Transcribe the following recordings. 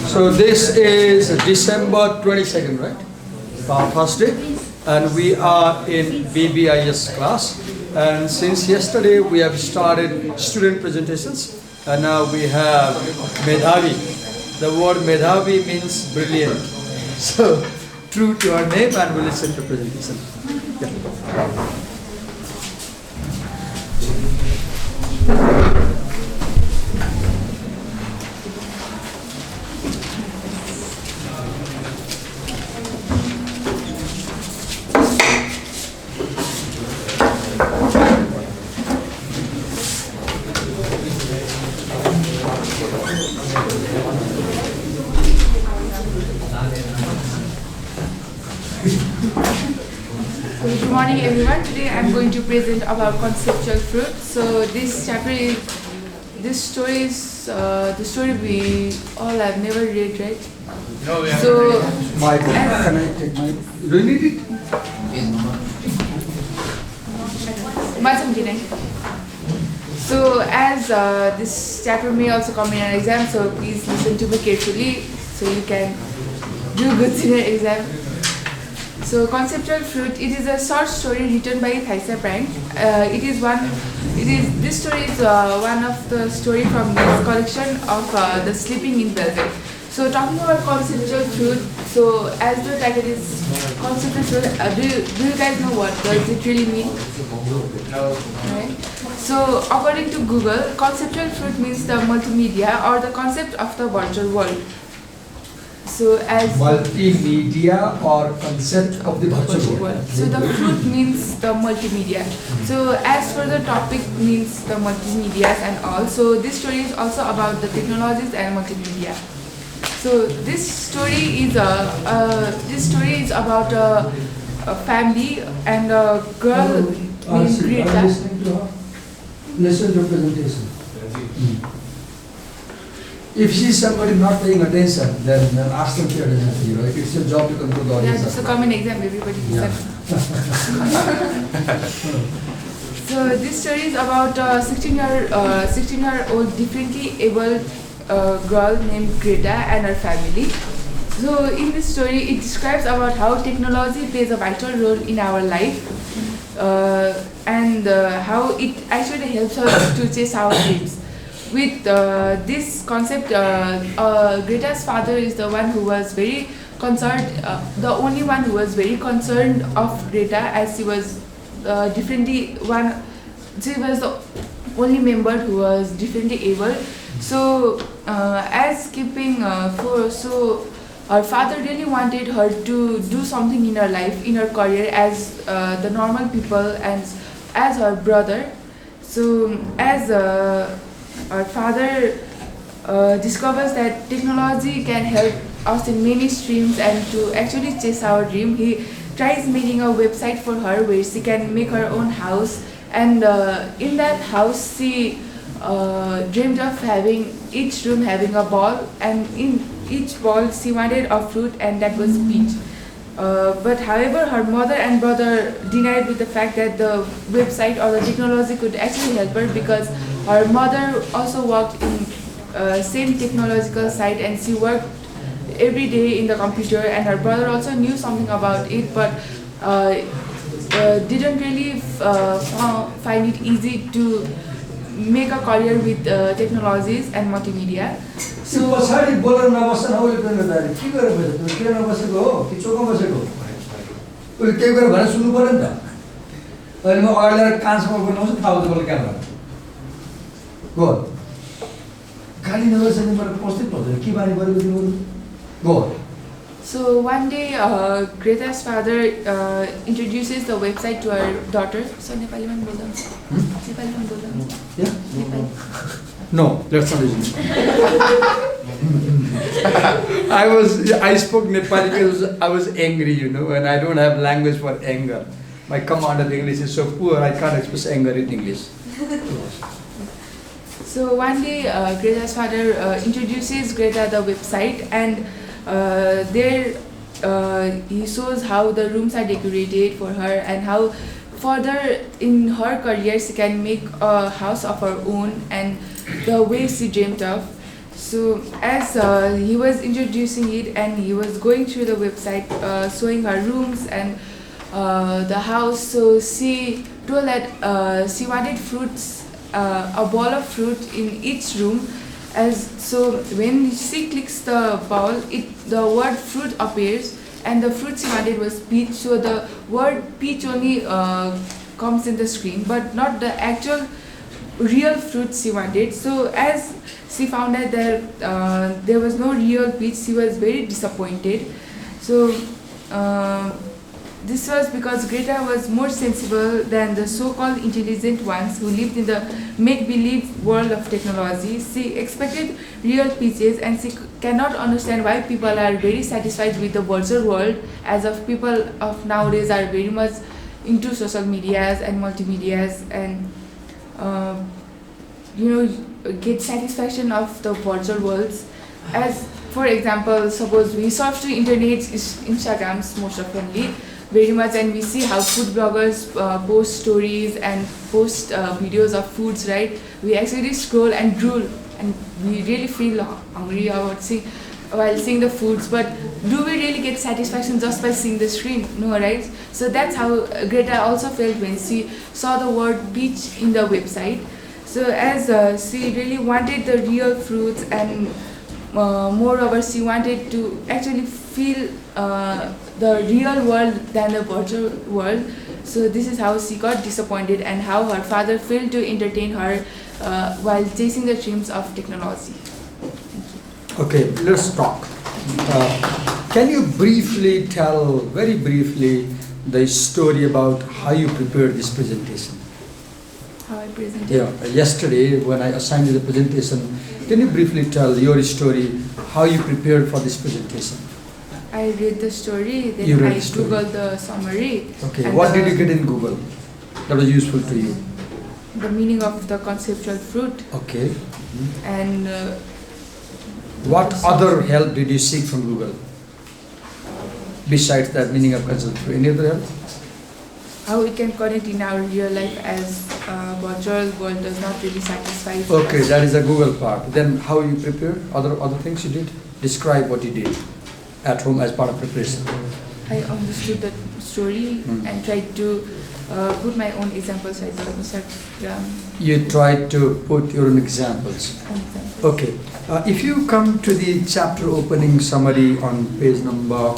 So this is December 22nd, right? Thursday, and we are in BBIS class. And since yesterday we have started student presentations, and now we have Medhavi. The word Medhavi means brilliant. So true to our name, and we'll listen to presentation. Yeah. Good morning everyone. Today I am going to present about conceptual fruit. So this chapter is, this story is the story we all have never read, right? No, we so, my book. Can I take my? Do you need it? So as this chapter may also come in an exam, so please listen to me carefully so you can do good in your exam. So Conceptual Fruit, it is a short story written by Thaisa Prank. This story is one of the story from this collection of The Sleeping in Velvet. So talking about Conceptual Fruit, so as the title is Conceptual Fruit, do you guys know what does it really mean? No. Right. So according to Google, Conceptual Fruit means the multimedia or the concept of the virtual world. So as multimedia or concept of the virtual world. So the fruit means the multimedia. So as for the topic means the multimedia and all. So this story is also about the technologies and multimedia. So this story is about a family and a girl named Greta. Listen to presentation. If she's somebody not paying attention, then ask them to pay attention. Right? It's your job to control the audience. Yeah, just a common exam, everybody. Yeah. So this story is about a 16-year-old differently abled girl named Greta and her family. So in this story, it describes about how technology plays a vital role in our life and how it actually helps us to chase our dreams. With this concept, Greta's father is the one who was very concerned, the only one who was very concerned of Greta, as she was she was the only member who was differently able. So her father really wanted her to do something in her life, in her career as the normal people and as her brother. So as our father discovers that technology can help us in many streams and to actually chase our dream. He tries making a website for her where she can make her own house, and in that house she dreamed of having each room having a ball, and in each ball she wanted a fruit, and that was peach. But however, her mother and brother denied with the fact that the website or the technology could actually help her, because her mother also worked in same technological site and she worked every day in the computer, and her brother also knew something about it but didn't really find it easy to make a career with technologies and multimedia. So So one day, Greta's father introduces the website to her daughter. So Nepali man bolda huncha? Nepali man bolda huncha? Yeah? Nepali. No, let's not listen. I spoke Nepali because I was angry, you know, and I don't have language for anger. My command of English is so poor, I can't express anger in English. So one day, Greta's father introduces Greta the website, and there he shows how the rooms are decorated for her and how further in her career she can make a house of her own and the way she dreamt of. So as he was introducing it and he was going through the website, showing her rooms and the house, so she told that she wanted fruits, a ball of fruit in each room. As so, when she clicks the ball, the word fruit appears, and the fruit she wanted was peach. So the word peach only comes in the screen, but not the actual real fruit she wanted. So as she found out that there was no real peach, she was very disappointed. So this was because Greta was more sensible than the so-called intelligent ones who lived in the make-believe world of technology. She expected real peaches, and she cannot understand why people are very satisfied with the virtual world, as of people of nowadays are very much into social medias and multimedias and get satisfaction of the virtual worlds. As for example, suppose we surf to internet, Instagrams most oftenly very much, and we see how food bloggers post stories and post videos of foods, right? We actually scroll and drool, and we really feel hungry while seeing the foods, but do we really get satisfaction just by seeing the screen? No, right? So that's how Greta also felt when she saw the word peach in the website. So as she really wanted the real fruits, and moreover she wanted to actually feel the real world than the virtual world. So this is how she got disappointed, and how her father failed to entertain her while chasing the dreams of technology. Okay, let's talk. Can you briefly tell, very briefly, the story about how you prepared this presentation? How I presented? Yeah, yesterday when I assigned you the presentation, can you briefly tell your story, how you prepared for this presentation? I read the story, then You read I the story. googled the summary. Okay, what did you get in Google that was useful to you? The meaning of the conceptual fruit, Okay. and What other help did you seek from Google? Besides that meaning of conceptual fruit, any other help? how we can connect in our real life, as virtual world does not really satisfy us. Okay, that is the Google part. Then how you prepared? Other things you did? Describe what you did at home as part of preparation. I understood the story and tried to put my own examples like the Instagram. You tried to put your own examples. Okay. If you come to the chapter opening summary on page number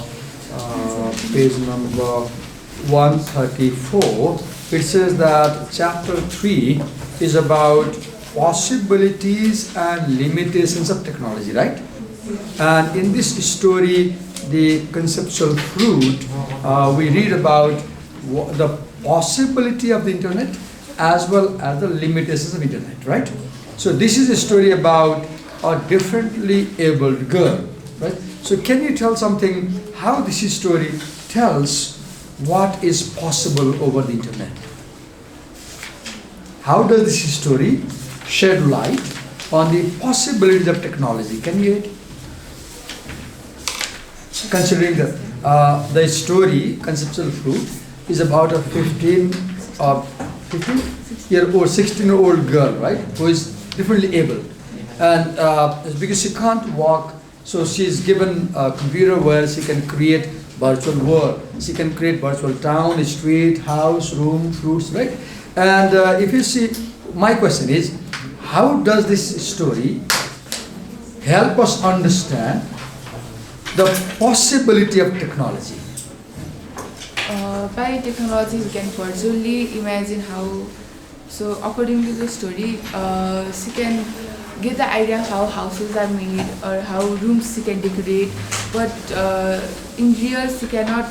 134, it says that chapter 3 is about possibilities and limitations of technology, right? And in this story, the conceptual fruit, we read about the possibility of the internet as well as the limitations of internet, right? So this is a story about a differently abled girl, right? So can you tell something how this story tells what is possible over the internet? How does this story shed light on the possibilities of technology? Can you add? Considering that the story, Conceptual Fruit, is about a 16-year-old girl, right, who is differently able. And because she can't walk, so she is given a computer where she can create virtual world. She can create virtual town, street, house, room, fruits, right? And if you see, my question is, how does this story help us understand the possibility of technology? By technology, we can virtually imagine how. So, according to the story, she can get the idea of how houses are made or how rooms she can decorate. But in real, she cannot.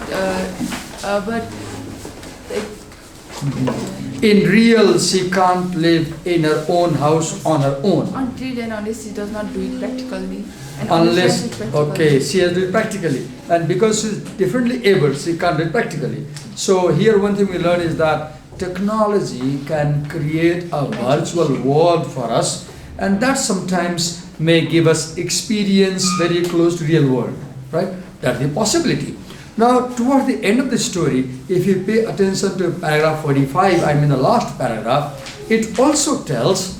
In real, she can't live in her own house on her own. Until and unless she does not do it practically. And Unless, okay, she has to do it practically. And because she's differently able, she can't do it practically. So here one thing we learn is that technology can create a virtual world for us, and that sometimes may give us experience very close to real world, right? That's the possibility. Now, towards the end of the story, if you pay attention to paragraph 45, I mean the last paragraph, it also tells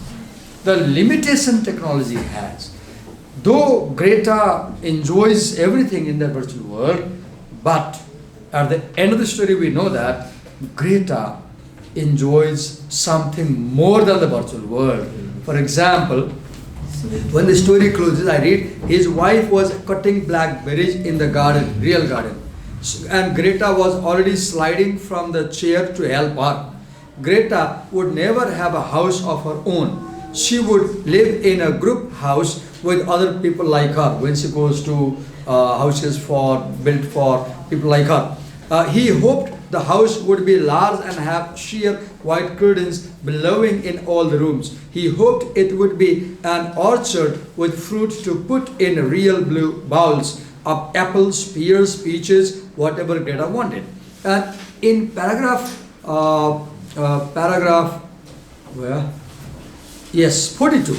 the limitation technology has. though Greta enjoys everything in the virtual world, but at the end of the story we know that Greta enjoys something more than the virtual world. For example, when the story closes, I read, his wife was cutting blackberries in the garden, real garden. And Greta was already sliding from the chair to help her. Greta would never have a house of her own. She would live in a group house with other people like her when she goes to houses built for people like her. He hoped the house would be large and have sheer white curtains billowing in all the rooms. He hoped it would be an orchard with fruit to put in real blue bowls of apples, pears, peaches, whatever Greta wanted. And in paragraph 42,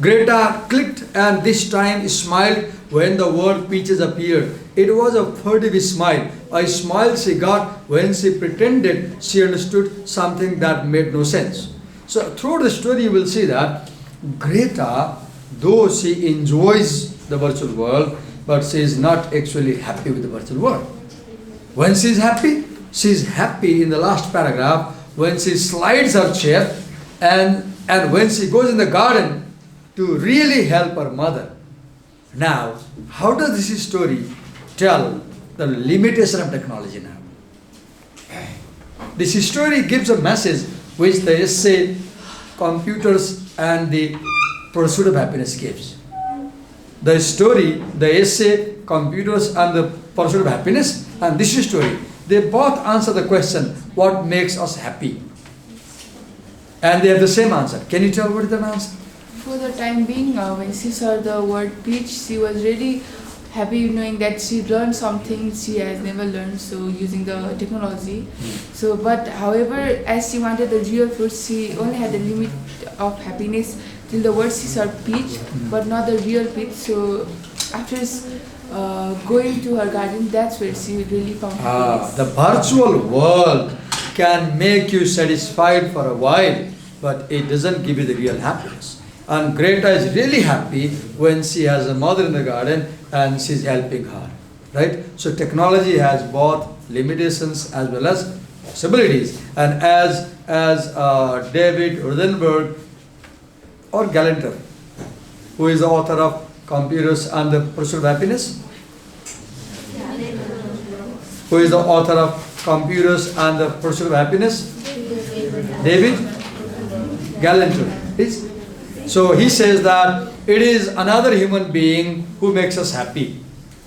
Greta clicked and this time smiled when the word peaches appeared. It was a furtive smile, a smile she got when she pretended she understood something that made no sense. So throughout the story you will see that Greta, though she enjoys the virtual world, but she is not actually happy with the virtual world. When she is happy in the last paragraph when she slides her chair and when she goes in the garden to really help her mother. Now, how does this story tell the limitation of technology now? This story gives a message which the essay Computers and the Pursuit of Happiness gives. The story, the essay Computers and the Pursuit of Happiness, and this story, they both answer the question, what makes us happy? And they have the same answer. Can you tell what is the answer? For the time being, when she saw the word peach, she was really happy knowing that she learned something she has never learned, so using the technology. So, but however, as she wanted the real fruit, she only had the limit of happiness till the word she saw peach, but not the real peach. So after going to her garden, that's where she really found happiness. The virtual world can make you satisfied for a while, but it doesn't give you the real happiness. And Greta is really happy when she has a mother in the garden and she's helping her, right? So technology has both limitations as well as possibilities. And as David Rosenberg or Galanter, who is the author of Computers and the Pursuit of Happiness? Who is the author of Computers and the Pursuit of Happiness? David Galanter. So he says that it is another human being who makes us happy,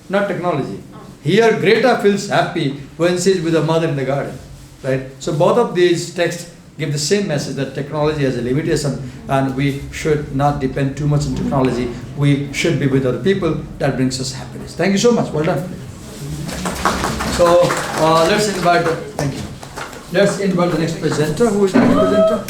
not technology. Here Greta feels happy when she is with her mother in the garden, right? So both of these texts give the same message that technology has a limitation and we should not depend too much on technology. We should be with other people. That brings us happiness. Thank you so much. Well done. So let's invite the next presenter. Who is the next presenter?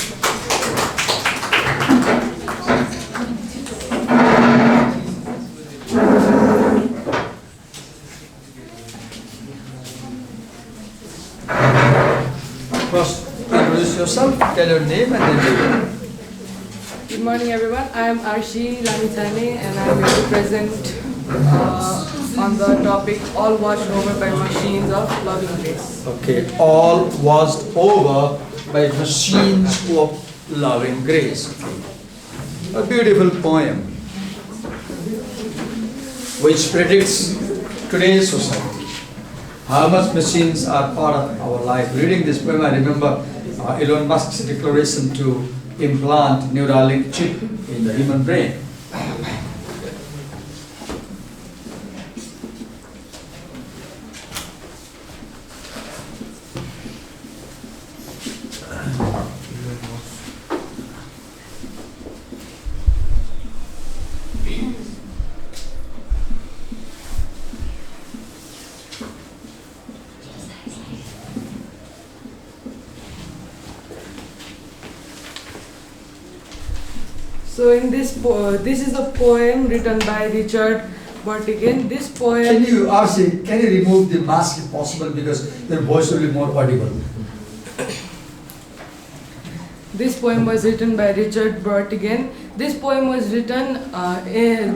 First, introduce yourself, tell your name and then you. Good morning everyone, I am Arshi Lamitane and I am here to present on the topic All Washed Over by Machines of Loving Grace. Okay, all washed over by machines of loving grace. A beautiful poem which predicts today's society. How much machines are part of our life. Reading this poem, I remember Elon Musk's declaration to implant Neuralink chip in the human brain. So in this is a poem written by Richard Burtigan. This poem... Can you remove the mask if possible because your voice will be more audible. this poem was written by Richard Brautigan. This poem was written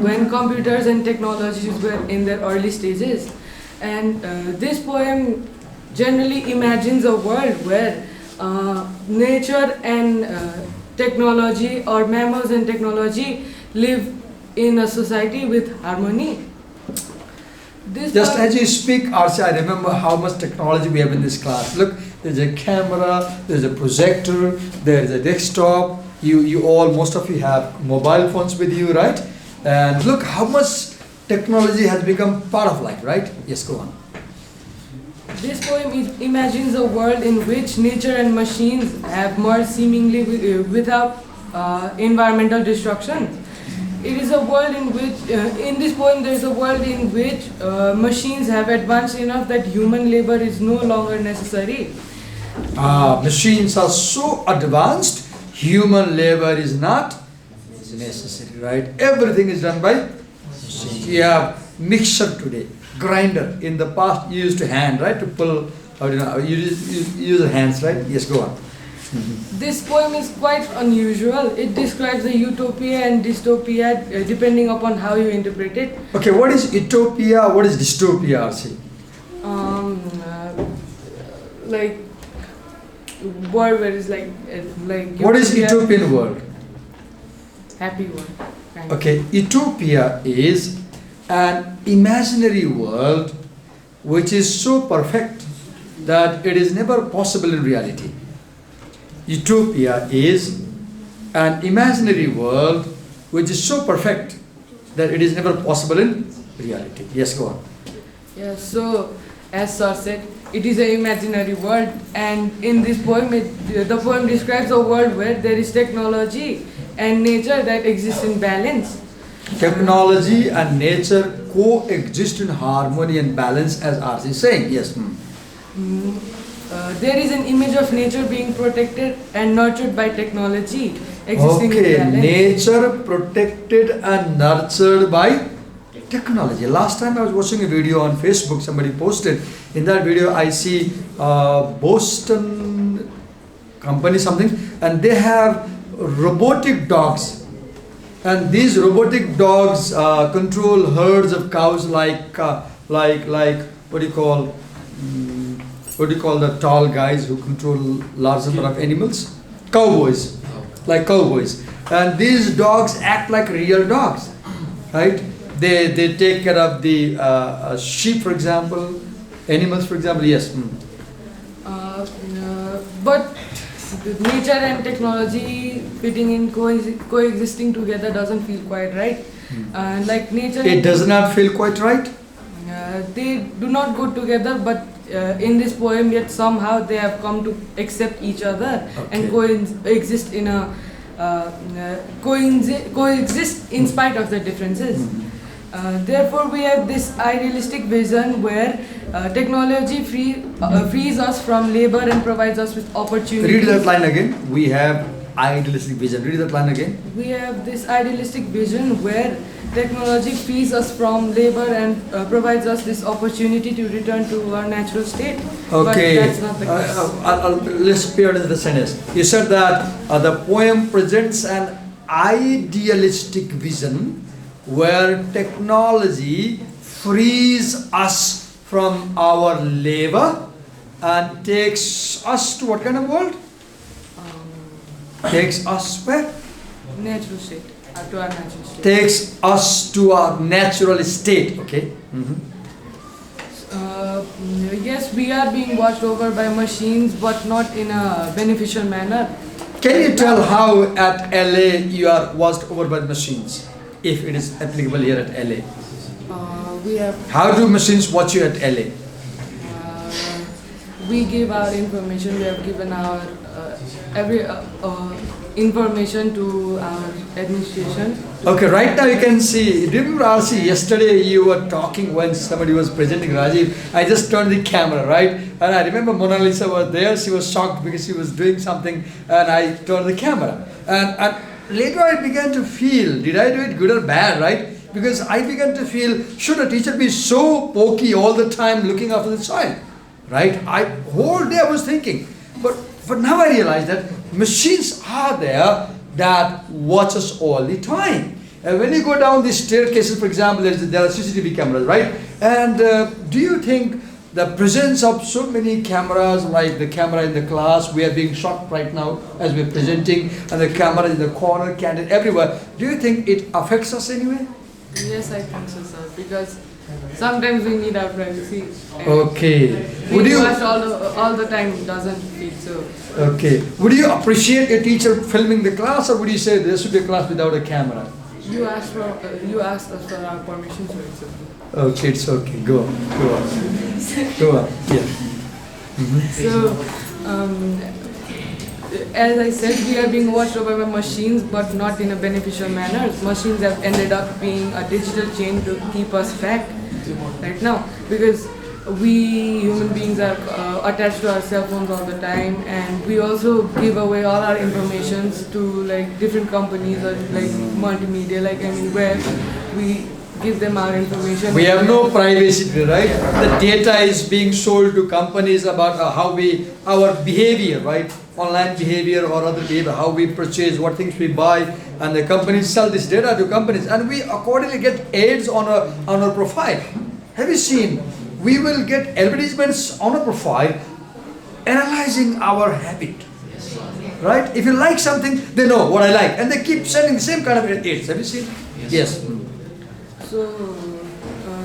when computers and technologies were in their early stages. And this poem generally imagines a world where nature and technology, or mammals and technology, live in a society with harmony. Just as you speak, Arshi, I remember how much technology we have in this class. Look, there's a camera, there's a projector, there's a desktop. Most of you have mobile phones with you, right? And look how much technology has become part of life, right? Yes, go on. This poem imagines a world in which nature and machines have merged seemingly without environmental destruction. It is a world in which, in this poem, there is a world in which machines have advanced enough that human labor is no longer necessary. Machines are so advanced, human labor is not necessary, right? Everything is done by machines. You have mixer today, grinder. In the past, you used to hand, right, to pull. You use the hands, right? Yes, go on. This poem is quite unusual. It describes a utopia and dystopia depending upon how you interpret it. Okay, what is utopia? What is dystopia, Arshi? Like world where it's like What is utopian world? Happy world. Kind of. Okay, utopia is an imaginary world which is so perfect that it is never possible in reality. Utopia is an imaginary world which is so perfect that it is never possible in reality. Yes, go on. Yeah, so as Sir said, it is an imaginary world, and in this poem, the poem describes a world where there is technology and nature that exist in balance. Technology and nature coexist in harmony and balance, as Arshi is saying. Yes. There is an image of nature being protected and nurtured by technology existing in Okay, balance. nature protected and nurtured by technology. Last time I was watching a video on Facebook, somebody posted. In that video, I see Boston company something, and they have robotic dogs. And these robotic dogs control herds of cows like what do you call the tall guys who control large number of animals? Cowboys, like cowboys. And these dogs act like real dogs, right? They take care of the sheep, for example, animals, for example. Yes. But nature and technology fitting in coexisting together doesn't feel quite right. Like nature, It does not feel quite right. they do not go together, but in this poem, yet somehow they have come to accept each other and coexist in a coexist in spite of the differences. Therefore, we have this idealistic vision where technology frees us from labor and provides us with opportunities. Read that line again. We have idealistic vision. Read that line again. We have this idealistic vision where technology frees us from labor and provides us this opportunity to return to our natural state. Okay. But that's not the case. Let's pair the sentence. You said that the poem presents an idealistic vision where technology frees us from our labor and takes us to what kind of world? Takes us where? Natural state. To our natural state. Takes us to our natural state. Okay. Yes, we are being watched over by machines, but not in a beneficial manner. Can you tell how at LA you are watched over by machines? If it is applicable here at LA. We have. How do machines watch you at LA? We give our information. We have given our every information to our administration. Okay, right now you can see. Remember, Arshi, yesterday you were talking when somebody was presenting Rajiv. I just turned the camera, right? And I remember Mona Lisa was there. She was shocked because she was doing something, and I turned the camera. And later I began to feel, did I do it good or bad, right? Because I began to feel, should a teacher be so pokey all the time looking after the child, right? Whole day I was thinking, but now I realize that machines are there that watch us all the time. And when you go down the staircases, for example, there are CCTV cameras, right? And do you think the presence of so many cameras, like the camera in the class, we are being shot right now as we're presenting, and the camera in the corner, candid everywhere, do you think it affects us anyway? Yes, I think so, sir. Because sometimes we need our privacy. Okay. Would you watch all the time doesn't feel so. Okay. Would you appreciate a teacher filming the class, or would you say there should be a class without a camera? You asked us for our permission, so it's okay. Okay, it's okay. Go on. Go on. Yeah. So, as I said, we are being watched over by machines, but not in a beneficial manner. Machines have ended up being a digital chain to keep us track right now, because we human beings are attached to our cell phones all the time, and we also give away all our informations to like different companies or like multimedia, like where we give them our information. We have no privacy, right? The data is being sold to companies about our behavior, right? Online behavior or other behavior, how we purchase, what things we buy, and the companies sell this data to companies, and we accordingly get ads on our profile. Have you seen? We will get advertisements on a profile analyzing our habit, right? If you like something, they know what I like, and they keep sending the same kind of ads. Have you seen? Yes. So,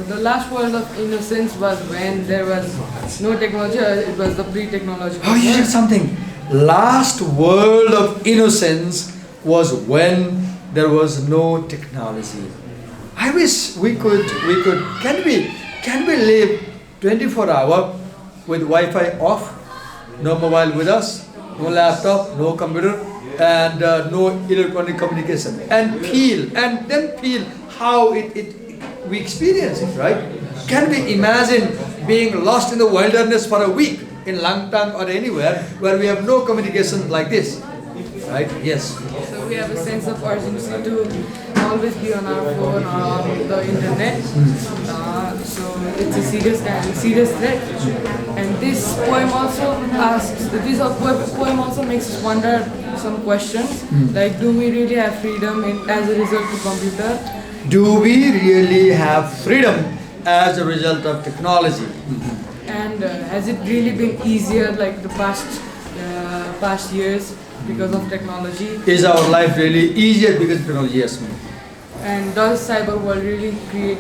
the last world of innocence was when there was no technology, it was the pre-technology. Oh, you said something. Last world of innocence was when there was no technology. I wish we could, can we live 24-hour with Wi-Fi off, no mobile with us, no laptop, no computer, and no electronic communication, and then feel how we experience it, right? Can we imagine being lost in the wilderness for a week in Langtang or anywhere where we have no communication like this, right? Yes. So we have a sense of urgency to always be on our phone or on the internet. So it's a serious threat. And this poem also makes us wonder some questions, like do we really have freedom as a result of computer? Do we really have freedom as a result of technology? And has it really been easier like the past years because of technology? Is our life really easier because of technology? Yes, ma'am. And does cyber world really create,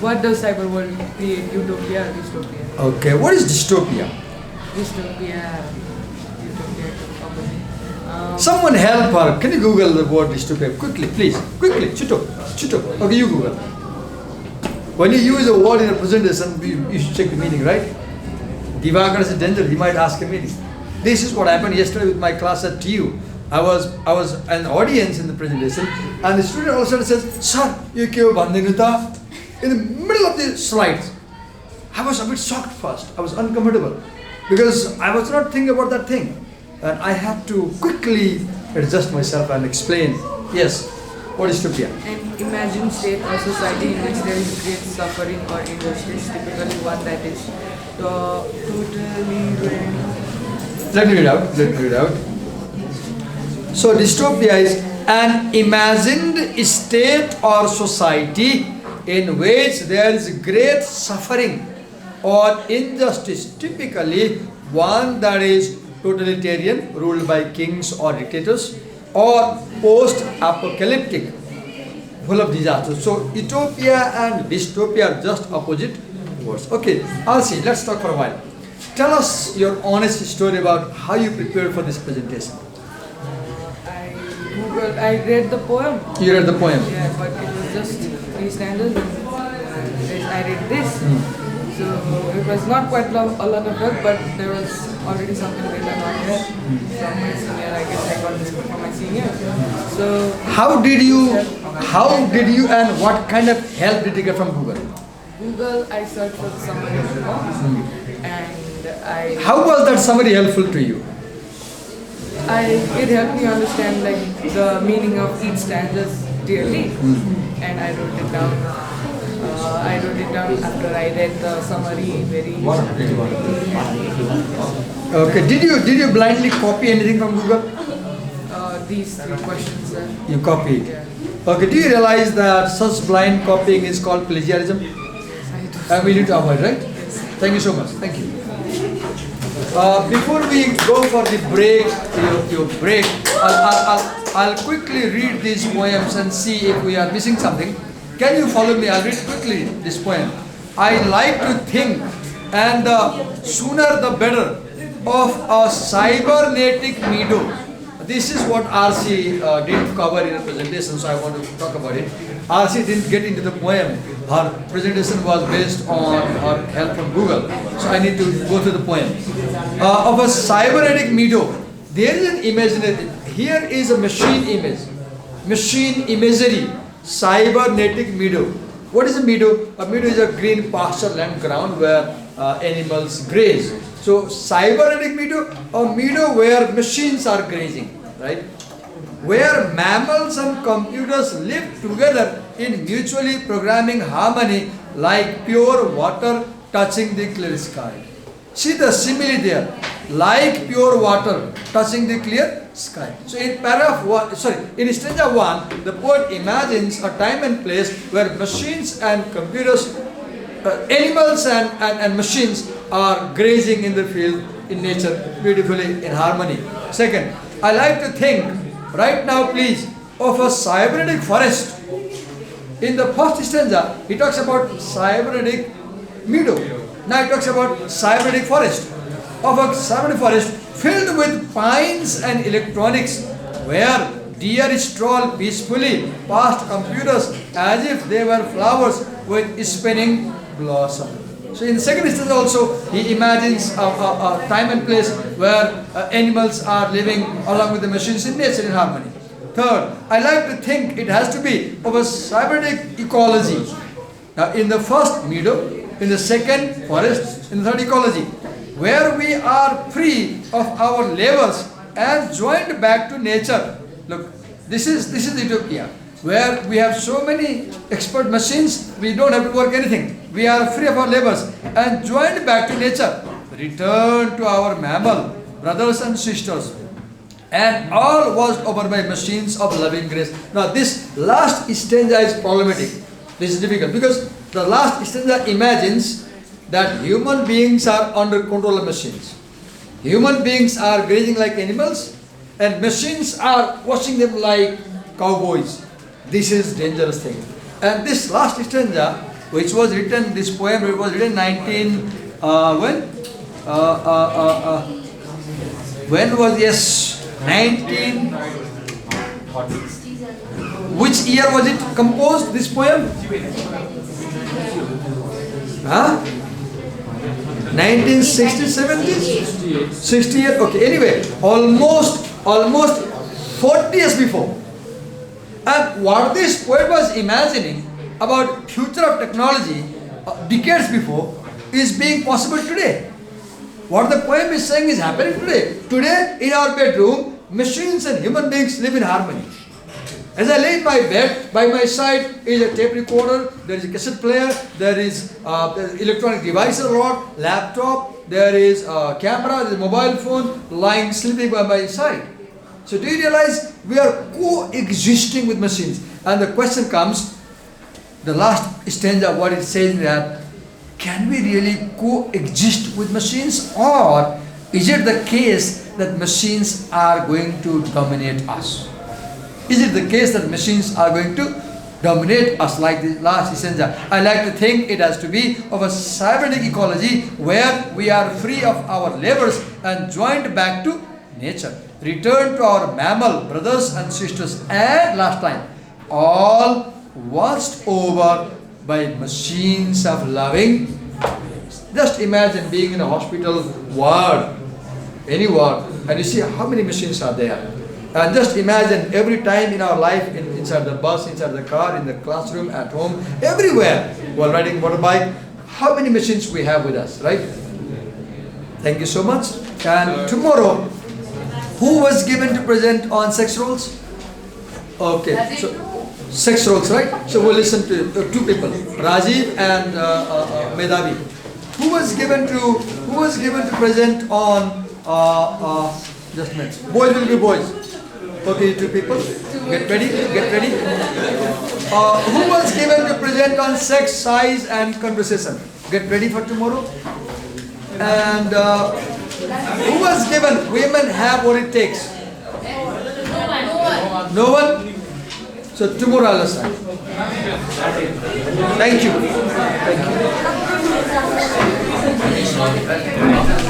what does cyber world create, utopia or dystopia? Okay, what is dystopia? Dystopia, Someone help her. Can you Google the word dystopia? Quickly, please. Quickly. Chuto. Okay, you Google. When you use a word in a presentation, you should check the meaning, right? Divakar is a danger. He might ask a meaning. This is what happened yesterday with my class at TU. I was an audience in the presentation, and the student all of a sudden says, "Sir, you kyo bandhinu ta?" In the middle of the slides. I was a bit shocked first. I was uncomfortable because I was not thinking about that thing. And I had to quickly adjust myself and explain. Yes, what is dystopia? An imagined state or society in which there is great suffering or injustice, typically one that is totally Let me read out. So dystopia is an imagined state or society in which there is great suffering or injustice, typically one that is totalitarian, ruled by kings or dictators, or post-apocalyptic, full of disasters. So utopia and dystopia are just opposite words. Okay, Arshi, let's talk for a while. Tell us your honest story about how you prepared for this presentation. I read the poem. You read the poem? Yeah, but it was just 3 stanzas. I read this. So it was not quite a lot of work, but there was already something written on it from my senior. I guess I got this from my senior. So how did you and what kind of help did you get from Google? Google, I searched for the summary of the poem, and How was that summary helpful to you? It helped me understand like the meaning of each stanza clearly, and I wrote it down. I wrote it down after I read the summary very. Okay. Did you blindly copy anything from Google? these three questions. You copied. Yeah. Okay, do you realize that such blind copying is called plagiarism? And we need to avoid, right? Thank you so much. Thank you. Before we go for the break, your break, I'll quickly read these poems and see if we are missing something. Can you follow me? I'll read quickly this poem. I like to think, and the sooner the better, of a cybernetic meadow. This is what Arshi didn't cover in her presentation, so I want to talk about it. Arshi didn't get into the poem. Her presentation was based on her help from Google. So I need to go through the poem. Of a cybernetic meadow, there is an imaginary, here is a machine image, machine imagery, cybernetic meadow. What is a meadow? A meadow is a green pasture land ground where animals graze. So cybernetic meadow, a meadow where machines are grazing, right? Where mammals and computers live together in mutually programming harmony like pure water touching the clear sky. See the simile there, like pure water touching the clear sky. So in paragraph 1, in stanza 1, the poet imagines a time and place where machines and computers, animals and machines are grazing in the field in nature beautifully in harmony. Second, I like to think right now please of a cybernetic forest. In the first stanza, he talks about cybernetic meadow. Now he talks about cybernetic forest. Of a cybernetic forest filled with pines and electronics, where deer stroll peacefully past computers as if they were flowers with spinning blossom. So in the second stanza also, he imagines a time and place where animals are living along with the machines in nature in harmony. Third, I like to think it has to be of a cybernetic ecology. Now in the first meadow, in the second forest, in the third ecology, where we are free of our labors and joined back to nature. Look, this is utopia, where we have so many expert machines, we don't have to work anything. We are free of our labors and joined back to nature. Return to our mammal brothers and sisters, and all washed over by machines of loving grace. Now this last stanza is problematic. This is difficult because the last stanza imagines that human beings are under control of machines. Human beings are grazing like animals and machines are washing them like cowboys. This is dangerous thing. And this last stanza, which was written, this poem, it was written when was, yes, 19, which year was it composed, this poem? Huh? 1960s, 70s? 60 years, okay, anyway, almost 40 years before. And what this poet was imagining about future of technology decades before is being possible today. What the poem is saying is happening today. Today, in our bedroom, machines and human beings live in harmony. As I lay in my bed, by my side is a tape recorder, there is a cassette player, there is electronic devices, laptop, there is a camera, there is a mobile phone lying, sleeping by my side. So do you realize we are coexisting with machines? And the question comes, the last stanza, what it says is that, can we really coexist with machines, or is it the case that machines are going to dominate us? Is it the case that machines are going to dominate us like the last stanza? I like to think it has to be of a cybernetic ecology where we are free of our labors and joined back to nature. Return to our mammal brothers and sisters. And last line, all washed over by machines of loving. Just imagine being in a hospital ward, any ward, and you see how many machines are there. And just imagine every time in our life, inside the bus, inside the car, in the classroom, at home, everywhere, while riding motorbike, how many machines we have with us, right? Thank you so much. And tomorrow, who was given to present on sex roles? Okay, so sex roles, right? So we'll listen to two people, Rajiv and Medhavi. Who was given to present on just a minute. Boys will be boys. Okay, you two people, get ready, get ready. Who was given to present on sex, size and conversation? Get ready for tomorrow. And who was given women have what it takes? No one? So tomorrow I'll assign. Thank you. Thank you.